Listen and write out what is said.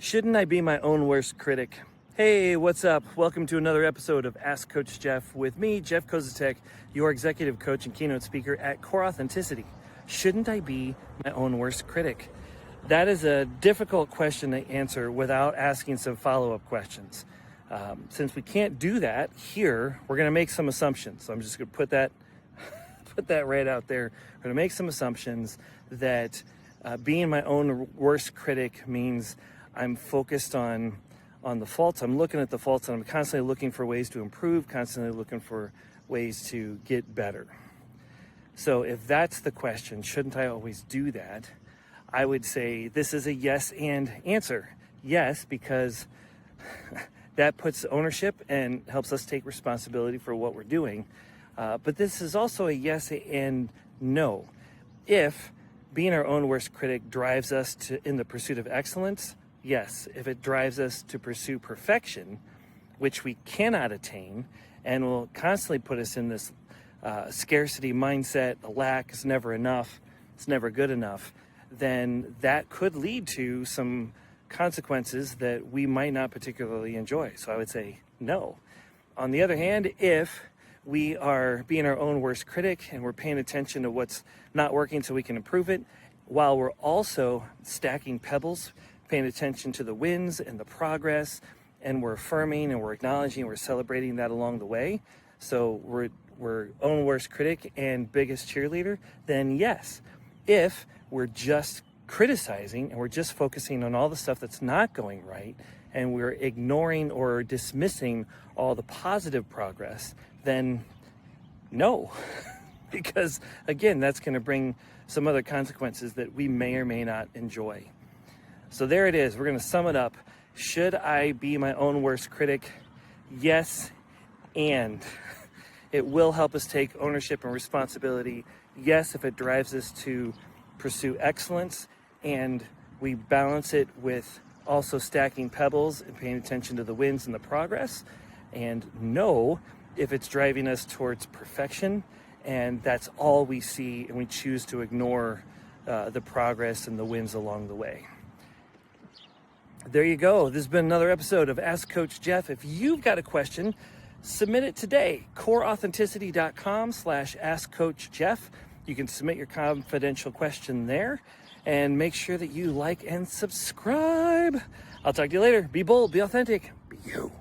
Shouldn't I be my own worst critic? Hey, what's up? Welcome to another episode of Ask Coach Jeff with me, Jeff Koziatek, your executive coach and keynote speaker at Core Authenticity. Shouldn't I be my own worst critic? That is a difficult question to answer without asking some follow-up questions. Since we can't do that here, we're going to make some assumptions. So I'm just going to put that right out there. We're going to make some assumptions that being my own worst critic means I'm focused on the faults. I'm looking at the faults and I'm constantly looking for ways to improve, constantly looking for ways to get better. So if that's the question, shouldn't I always do that? I would say this is a yes and answer. Yes, because that puts ownership and helps us take responsibility for what we're doing. But this is also a yes and no. If being our own worst critic drives us in the pursuit of excellence, yes. If it drives us to pursue perfection, which we cannot attain, and will constantly put us in this scarcity mindset, a lack is never enough, it's never good enough, then that could lead to some consequences that we might not particularly enjoy. So I would say no. On the other hand, if we are being our own worst critic and we're paying attention to what's not working so we can improve it, while we're also stacking pebbles, paying attention to the wins and the progress, and we're affirming and we're acknowledging, we're celebrating that along the way. So we're own worst critic and biggest cheerleader, then yes. If we're just criticizing and we're just focusing on all the stuff that's not going right, and we're ignoring or dismissing all the positive progress, then no. Because again, that's going to bring some other consequences that we may or may not enjoy. So there it is. We're going to sum it up. Should I be my own worst critic? Yes, and it will help us take ownership and responsibility. Yes, if it drives us to pursue excellence, and we balance it with also stacking pebbles and paying attention to the wins and the progress. And no, if it's driving us towards perfection, and that's all we see, and we choose to ignore the progress and the wins along the way. There you go. This has been another episode of Ask Coach Jeff. If you've got a question, submit it today. coreauthenticity.com/askcoachjeff. You can submit your confidential question there, and make sure that you like and subscribe. I'll talk to you later. Be bold, be authentic, be you.